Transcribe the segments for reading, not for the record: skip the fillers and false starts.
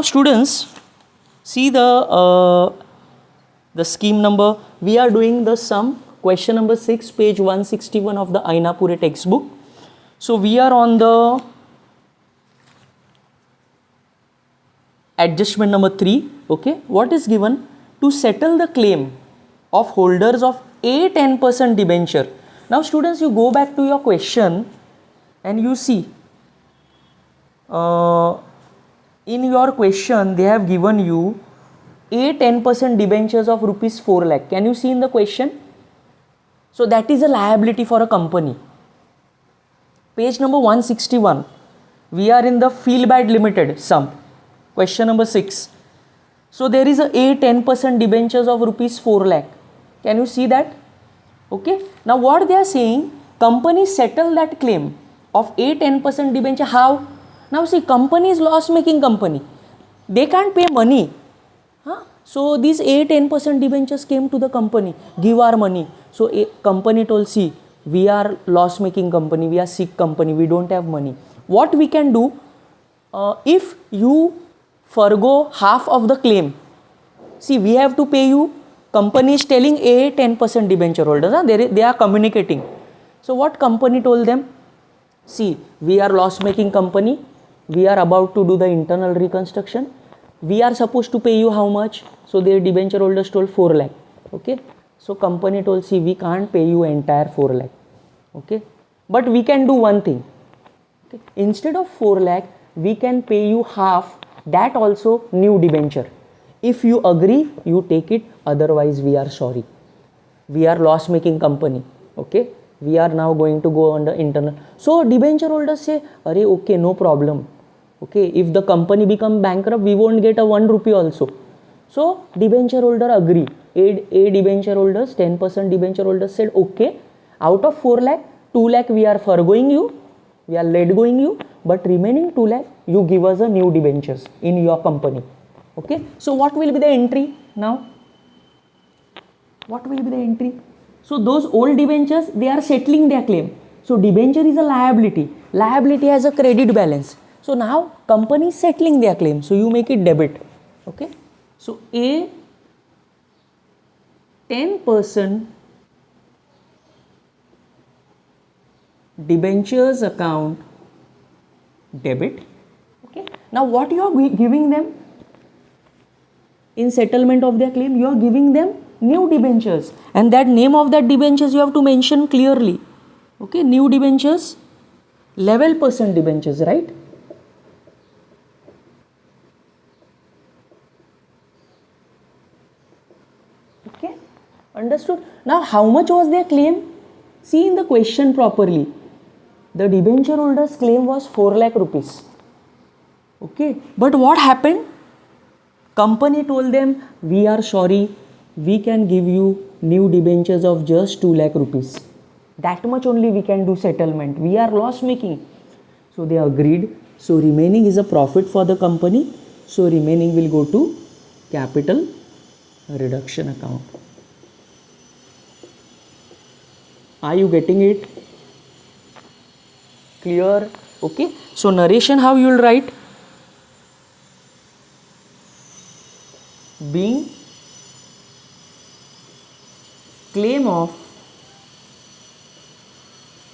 Now students, see the scheme number. We are doing the sum, question number 6, page 161 of the Ainapure textbook. So we are on the adjustment number 3. Okay, what is given? To settle the claim of holders of a 10% debenture. Now students, you go back to your question and you see in your question they have given you a 10% debentures of rupees 4 lakh. Can you see in the question? So that is a liability for a company. Page number 161. We are in the Feel Bad Limited sum. Question number 6. So there is a 10% debentures of rupees 4 lakh. Can you see that? Okay. Now what they are saying, company settle that claim of a 10% debenture. How? Now see, company is loss making company. They can't pay money. So these 10% debentures came to the company, give our money. So a company told, see, we are loss making company, we are sick company, we don't have money. What we can do, if you forgo half of the claim, see, we have to pay you. Company is telling a 10% debenture holders, they are communicating. So what company told them? See, we are loss making company, we are about to do the internal reconstruction. We are supposed to pay you how much? So their debenture holders told 4 lakh. Okay. So company told, see, we can't pay you entire 4 lakh. Okay. But we can do one thing. Okay. Instead of 4 lakh, we can pay you half, that also new debenture. If you agree, you take it. Otherwise, we are sorry. We are loss making company. Okay. We are now going to go on the internal. So debenture holders say, Arey, okay, no problem. Okay, if the company become bankrupt, we won't get a 1 rupee also. So debenture holder agree. A debenture holders, 10% debenture holders said, okay, out of 4 lakh, 2 lakh we are forgoing you, we are let going you, but remaining 2 lakh, you give us a new debentures in your company. Okay, so what will be the entry now? What will be the entry? So those old debentures, they are settling their claim. So debenture is a liability. Liability has a credit balance. So now company is settling their claim. So you make it debit. Okay. So a 10% debentures account debit. Okay. Now what you are giving them in settlement of their claim? You are giving them new debentures, and that name of that debentures you have to mention clearly. Okay. New debentures, 11% debentures, right? Okay, understood. Now how much was their claim? See in the question properly. The debenture holders claim was 4 lakh rupees. Okay, but what happened? Company told them, we are sorry, we can give you new debentures of just 2 lakh rupees. That much only we can do settlement. We are loss making. So they agreed. So remaining is a profit for the company. So remaining will go to capital reduction account. Are you getting it? Clear? Okay. So narration, how you will write? Being claim of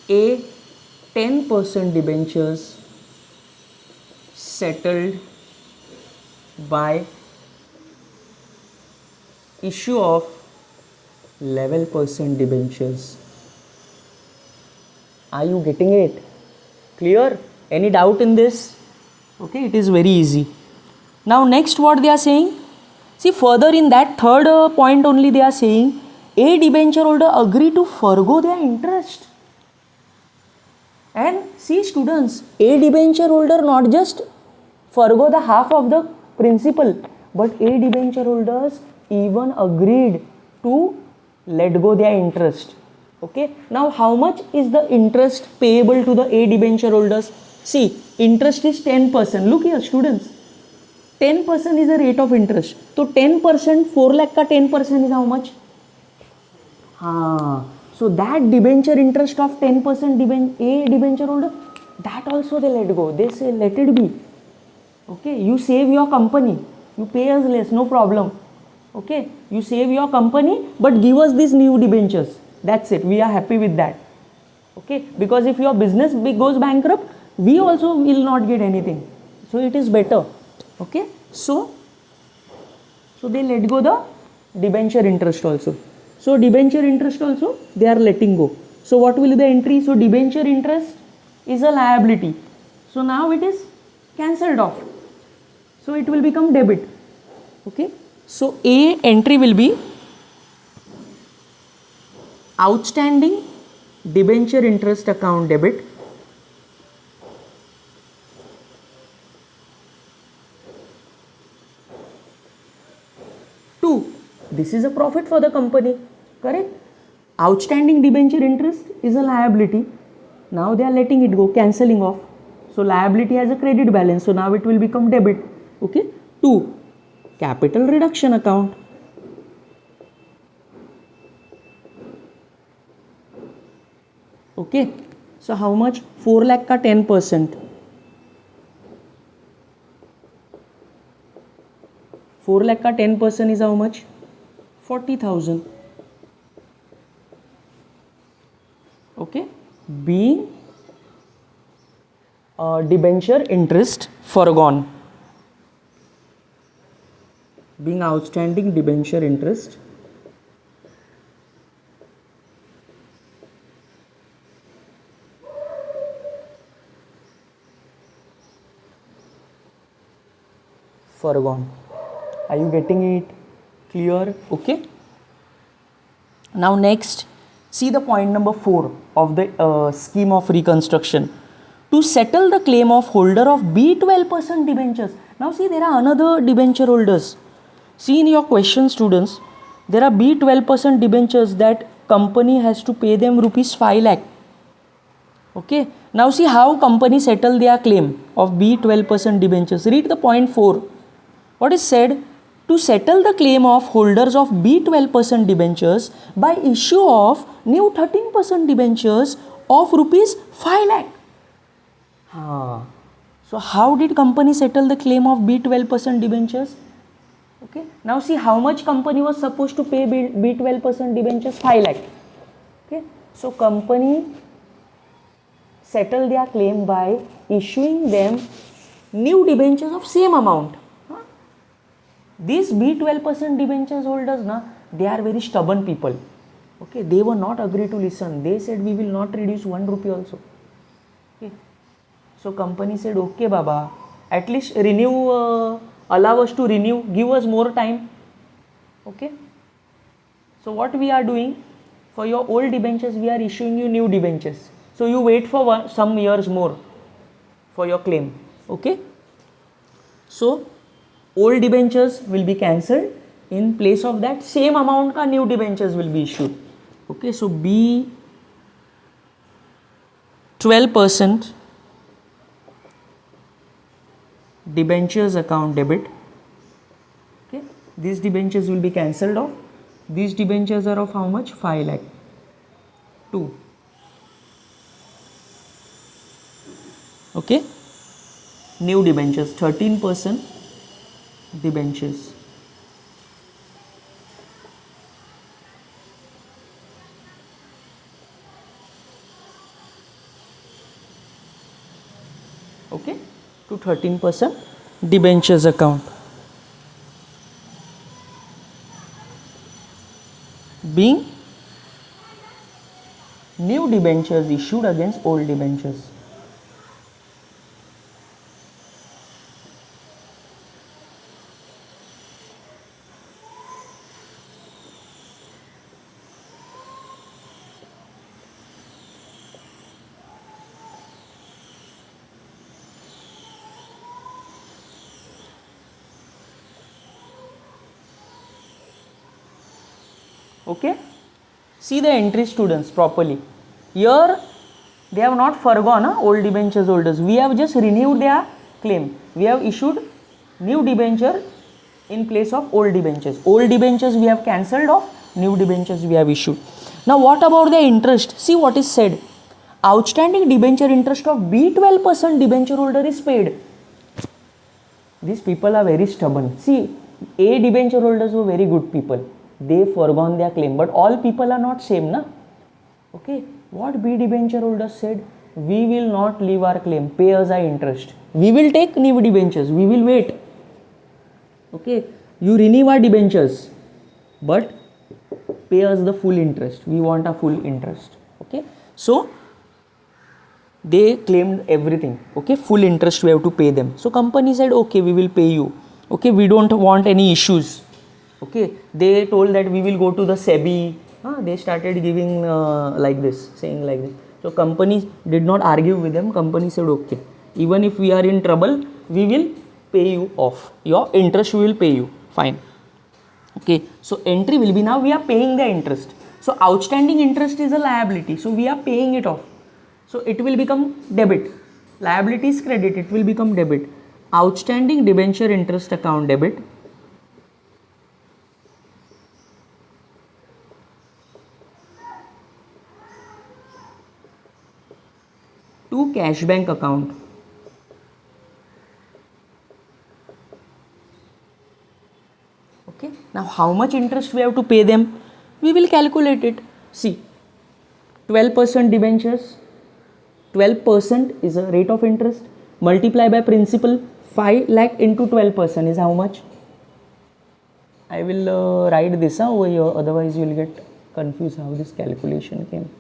a 10% debentures settled by issue of 11% debentures. Are you getting it? Clear? Any doubt in this? Okay, it is very easy. Now next what they are saying? See, further in that third point only they are saying, a debenture holder agree to forgo their interest. And see students, a debenture holder not just forgo the half of the principal, but a debenture holders even agreed to let go their interest. Okay. Now how much is the interest payable to the a debenture holders? See, interest is 10%. Look here students, 10% is the rate of interest. So 10%, 4 lakh ka 10% is how much? So that debenture interest of 10% a debenture holder, that also they let go. They say let it be. Okay, you save your company, you pay us less, no problem. Okay, you save your company, but give us these new debentures. That's it. We are happy with that. Okay, because if your business goes bankrupt, we also will not get anything. So it is better. Okay, so they let go the debenture interest also. So debenture interest also they are letting go. So what will be the entry? So debenture interest is a liability. So now it is cancelled off. So it will become debit. Okay. So A entry will be outstanding debenture interest account debit. Two, this is a profit for the company, correct? Outstanding debenture interest is a liability. Now they are letting it go, cancelling off. So liability has a credit balance. So now it will become debit. Okay. Two, capital reduction account. Okay. So how much? 4 lakh ka 10%. 4 lakh ka 10% is how much? 40,000. Okay. Being debenture interest foregone. Being outstanding debenture interest foregone. Are you getting it clear? Okay. Now next, see the point number 4 of the scheme of reconstruction. To settle the claim of holder of B 12% debentures. Now see, there are another debenture holders. See in your question, students, there are B 12% debentures that company has to pay them rupees 5 lakh. Okay. Now see how company settle their claim of B 12% debentures. Read the point 4. What is said? To settle the claim of holders of B 12% debentures by issue of new 13% debentures of rupees 5 lakh. So how did company settle the claim of B 12% debentures? Okay. Now see how much company was supposed to pay B 12% debentures? 5 lakh. Okay. So company settle their claim by issuing them new debentures of same amount. These B 12% debentures holders, they are very stubborn people. Okay, they were not agree to listen. They said we will not reduce 1 rupee also. Okay. So company said, okay Baba, at least renew, allow us to renew, give us more time. Okay. So what we are doing, for your old debentures we are issuing you new debentures. So you wait for some years more for your claim. Okay. So old debentures will be cancelled. In place of that, same amount ka new debentures will be issued. Okay, so B 12% debentures account debit. Okay, these debentures will be cancelled off. These debentures are of how much? 5 lakh. 2. Okay, new debentures 13% debentures. Okay, to 13% debentures account. Being new debentures issued against old debentures. Okay, see the entry, students, properly. Here they have not forgone old debentures holders. We have just renewed their claim. We have issued new debenture in place of old debentures. Old debentures we have cancelled off, new debentures we have issued. Now what about the interest? See what is said. Outstanding debenture interest of B 12% debenture holder is paid. These people are very stubborn. See, A debenture holders were very good people. They forgone their claim, but all people are not same, na? Okay, what B debenture holders said, we will not leave our claim, pay us our interest. We will take new debentures, we will wait. Okay, you renew our debentures, but pay us the full interest. We want a full interest. Okay, so they claimed everything. Okay, full interest we have to pay them. So company said, okay, we will pay you. Okay, we don't want any issues. Okay, they told that we will go to the SEBI. They started giving like this, saying like this. So company did not argue with them. Company said, okay, even if we are in trouble, we will pay you off. Your interest we will pay you. Fine. Okay, so entry will be, now we are paying the interest. So outstanding interest is a liability. So we are paying it off. So it will become debit. Liability is credit, it will become debit. Outstanding debenture interest account debit. To cash bank account. Okay, now how much interest we have to pay them? We will calculate it. See, 12% debentures, 12% is a rate of interest, multiply by principal, 5 lakh into 12% is how much? I will write this over here, otherwise you will get confused how this calculation came.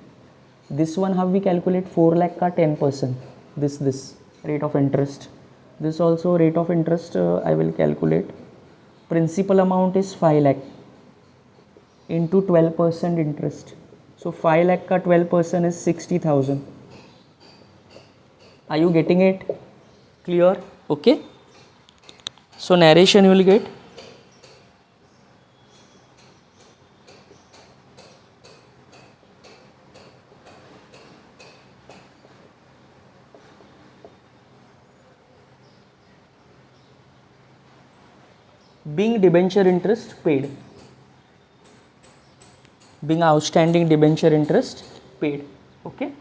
This one how we calculate, 4 lakh ka 10%, this rate of interest. This also rate of interest I will calculate. Principal amount is 5 lakh into 12% interest. So 5 lakh ka 12% is 60,000. Are you getting it? Clear? Okay. So narration you will get. Being debenture interest paid. Being outstanding debenture interest paid. Okay.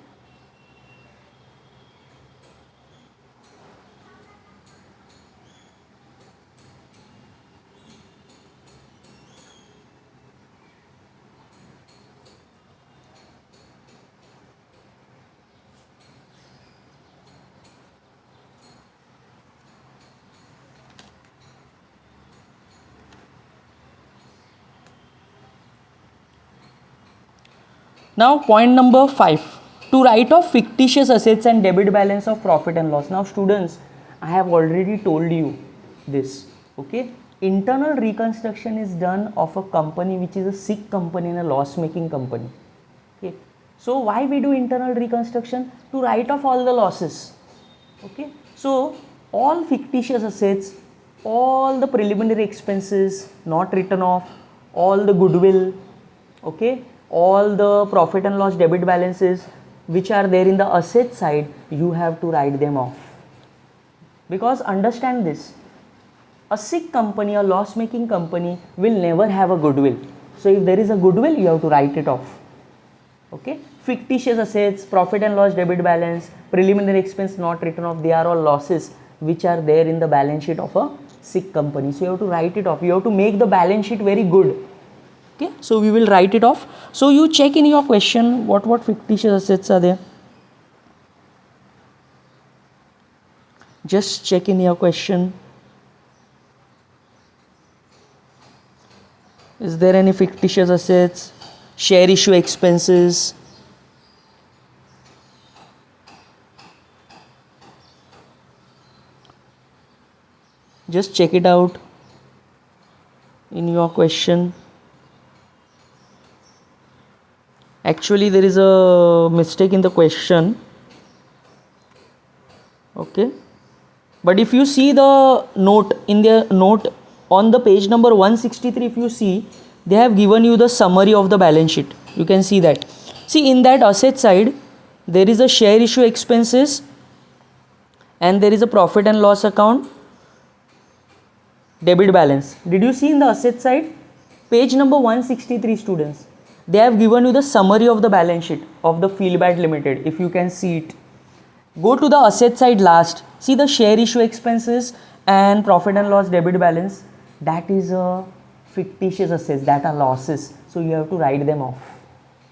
Now point number 5, to write off fictitious assets and debit balance of profit and loss. Now students, I have already told you this. Okay, internal reconstruction is done of a company which is a sick company and a loss making company. Okay, so why we do internal reconstruction? To write off all the losses. Okay, so all fictitious assets, all the preliminary expenses not written off, all the goodwill, okay, all the profit and loss debit balances which are there in the asset side, you have to write them off. Because understand this, a sick company, a loss making company will never have a goodwill. So if there is a goodwill, you have to write it off. Okay, fictitious assets, profit and loss debit balance, preliminary expense not written off, they are all losses which are there in the balance sheet of a sick company. So you have to write it off. You have to make the balance sheet very good. Okay, so we will write it off. So you check in your question what fictitious assets are there. Just check in your question. Is there any fictitious assets? Share issue expenses. Just check it out in your question. Actually there is a mistake in the question. Okay, but if you see the note, in the note on the page number 163, if you see, they have given you the summary of the balance sheet. You can see that. See, in that asset side there is a share issue expenses and there is a profit and loss account debit balance. Did you see in the asset side? Page number 163, students. They have given you the summary of the balance sheet of the Feelbad Limited. If you can see it, go to the asset side last. See the share issue expenses And profit and loss debit balance, that is a fictitious assets, that are losses, so you have to write them off.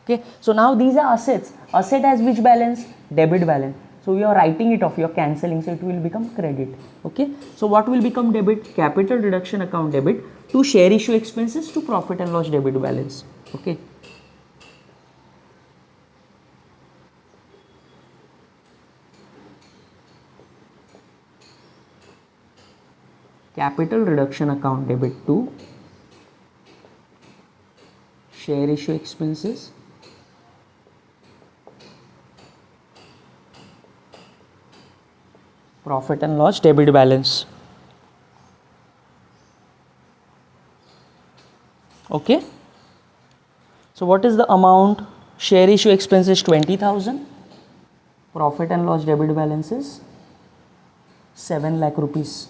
Okay, so now these are assets. Asset has which balance? Debit balance. So you are writing it off, you are cancelling, so it will become credit. Okay, so what will become debit? Capital reduction account debit to share issue expenses to profit and loss debit balance. Okay. Capital reduction account debit to share issue expenses profit and loss debit balance. Okay, so what is the amount? Share issue expenses 20,000, profit and loss debit balances 7 lakh rupees.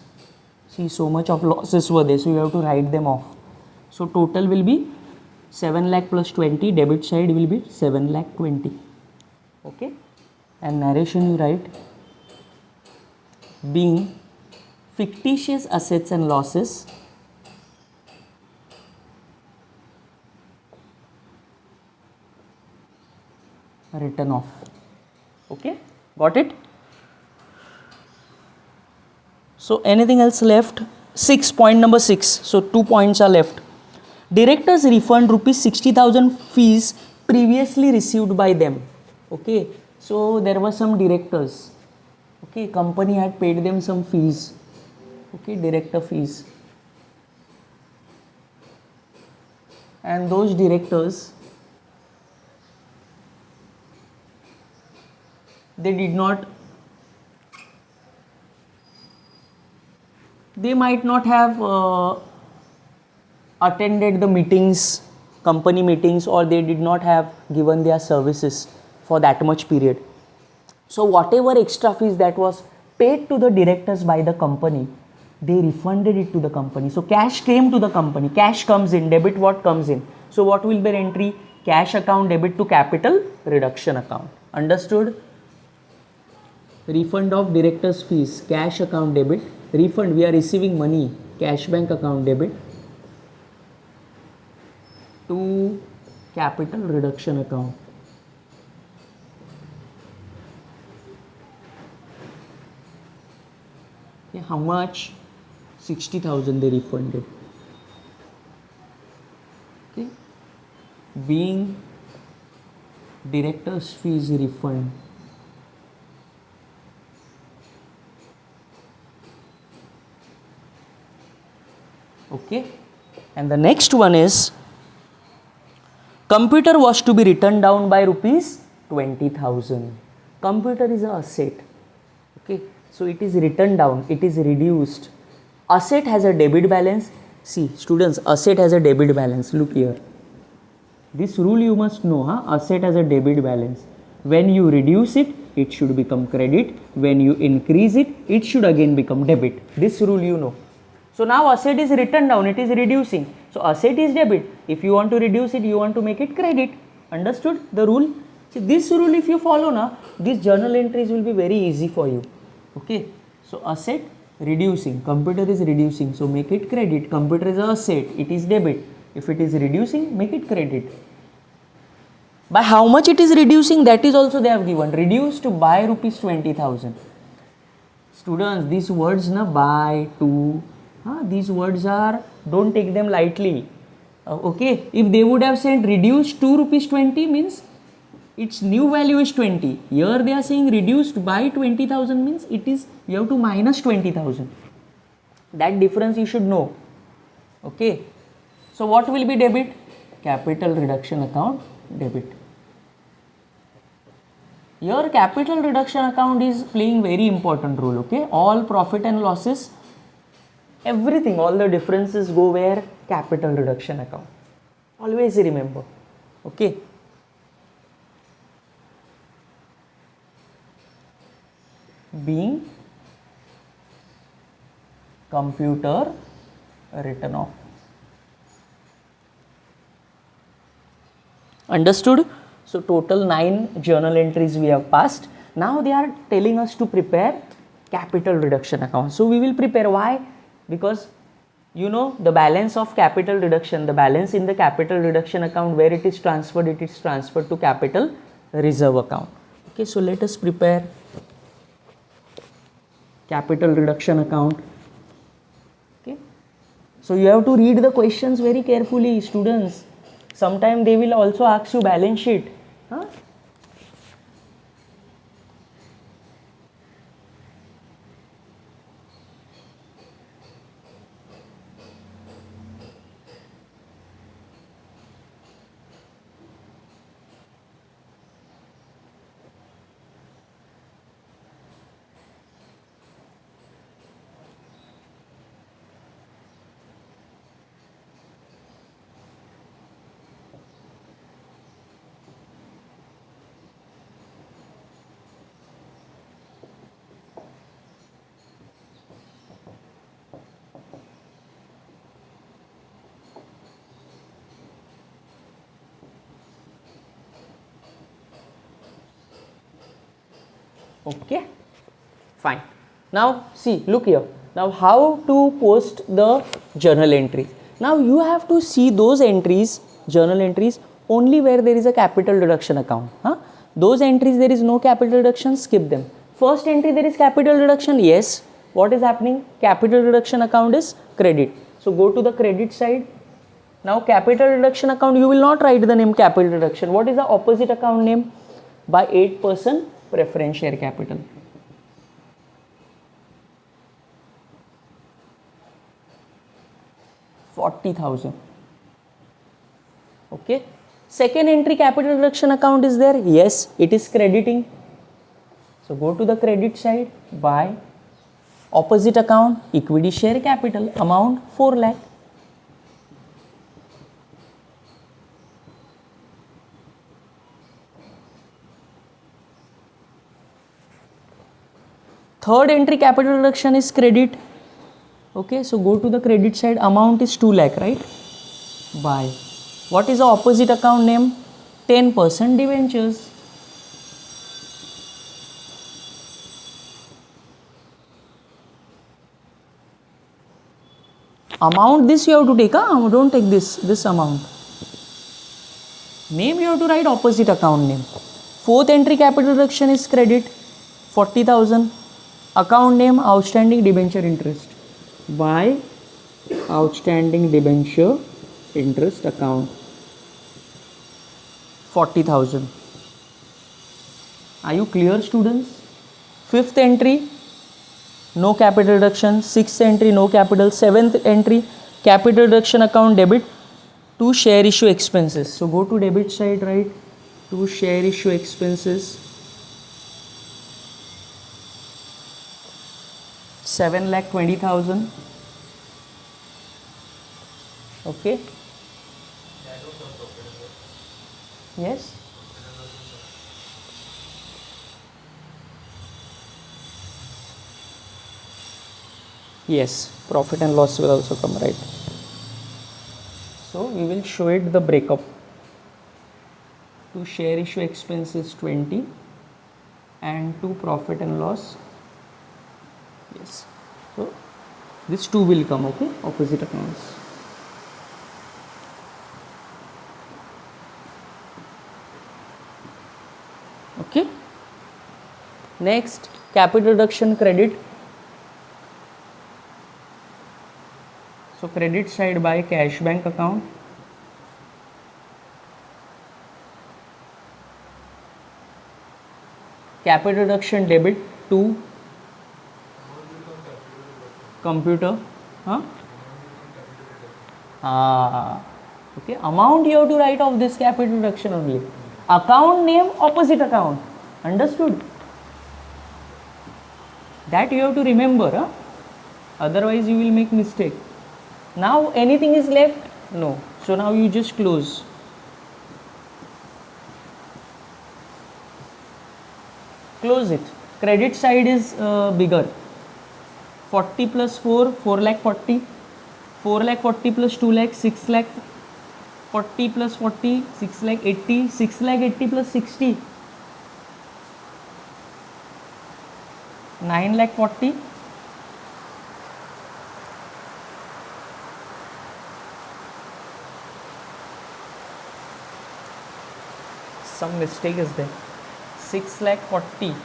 See, so much of losses were there, so you have to write them off. So total will be 7 lakh plus 20, debit side will be 7 lakh 20. Okay, and narration you write, being fictitious assets and losses written off. Okay, got it? So anything else left? 6, point number 6. So 2 points are left. Directors refund rupees 60,000 fees previously received by them. Okay, so there were some directors. Okay, company had paid them some fees. Okay, director fees. And those directors, they did not, they might not have attended the meetings, company meetings, or they did not have given their services for that much period. So whatever extra fees that was paid to the directors by the company, they refunded it to the company. So cash came to the company, cash comes in, debit what comes in. So what will be the entry? Cash account debit to capital reduction account. Understood? Refund of directors fees, cash account debit. Refund, we are receiving money, cash bank account debit to capital reduction account. Okay, how much? 60,000 they refunded. Okay, being directors fees refund. Okay, and the next one is computer was to be written down by rupees 20,000. Computer is an asset. Okay, so it is written down, it is reduced. Asset has a debit balance. See students, asset has a debit balance. Look here, this rule you must know, huh? Asset has a debit balance. When you reduce it, it should become credit. When you increase it, it should again become debit. This rule you know. So now asset is written down, it is reducing. So asset is debit. If you want to reduce it, you want to make it credit. Understood the rule? See, this rule if you follow now, these journal entries will be very easy for you. Okay, so asset reducing, computer is reducing, so make it credit. Computer is asset, it is debit. If it is reducing, make it credit. By how much it is reducing, that is also they have given. Reduced by rupees 20,000. Students, these words na by, to, these words are, don't take them lightly. Okay, if they would have said reduced to rupees 20 means its new value is 20. Here they are saying reduced by 20,000 means it is, you have to minus 20,000. That difference you should know. Okay, so what will be debit? Capital reduction account debit. Your capital reduction account is playing very important role. Okay, all profit and losses, everything, all the differences go where? Capital reduction account. Always remember. Okay. Being computer written off. Understood? So total 9 journal entries we have passed. Now they are telling us to prepare capital reduction account. So we will prepare. Why? Because you know the balance of capital reduction, the balance in the capital reduction account, where it is transferred to capital reserve account. Okay, so let us prepare capital reduction account. Okay, so you have to read the questions very carefully, students. Sometimes they will also ask you balance sheet. Huh? Okay, fine. Now see, look here. Now how to post the journal entries? Now you have to see those entries, journal entries, only where there is a capital reduction account. Huh? Those entries there is no capital reduction, skip them. First entry there is capital reduction, yes. What is happening? Capital reduction account is credit. So go to the credit side. Now capital reduction account, you will not write the name capital reduction. What is the opposite account name? By 8% preference share capital. $40,000. Okay. Second entry capital reduction account is there. Yes, it is crediting. So go to the credit side. By opposite account, equity share capital, amount 4 lakh. Third entry capital reduction is credit. Okay, so go to the credit side, amount is 2 lakh, right? By what is the opposite account name? 10% debentures. Amount this you have to take, don't take this amount. Name you have to write opposite account name. Fourth entry capital reduction is credit, 40,000. Account name outstanding debenture interest. By outstanding debenture interest account, 40,000. Are you clear, students? Fifth entry, no capital reduction. Sixth entry, no capital. Seventh entry, capital reduction account debit to share issue expenses. So go to debit side, right? To share issue expenses, 7,20,000. Okay. Yes. Yes, profit and loss will also come, right? So we will show it the breakup. To share issue expenses 20 and to profit and loss. Yes. So this 2 will come, okay, opposite accounts. Okay. Next, capital reduction credit. So credit side by cash bank account. Capital reduction debit to computer. Okay, amount you have to write of this capital reduction only. Account name opposite account. Understood? That you have to remember. Otherwise you will make mistake. Now anything is left? No. So now you just close. Close it. Credit side is bigger. 40 plus 4, 4 lakh 40. 4 lakh 40 plus 2 lakh, 6 lakh 40 plus 40, 6 lakh 80, 6 lakh 80 plus 60. 9 lakh 40. Some mistake is there. 6 lakh 40.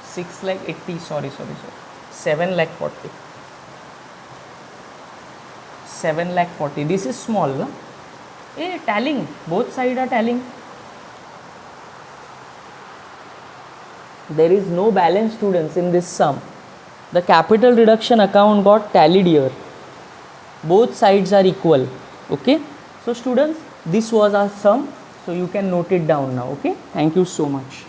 6 lakh 80. Sorry. 7 lakh 40. 7 lakh 40. This is small, no? Tallying. Both sides are tallying. There is no balance, students, in this sum. The capital reduction account got tallied here. Both sides are equal. Okay. So students, this was our sum. So you can note it down now. Okay. Thank you so much.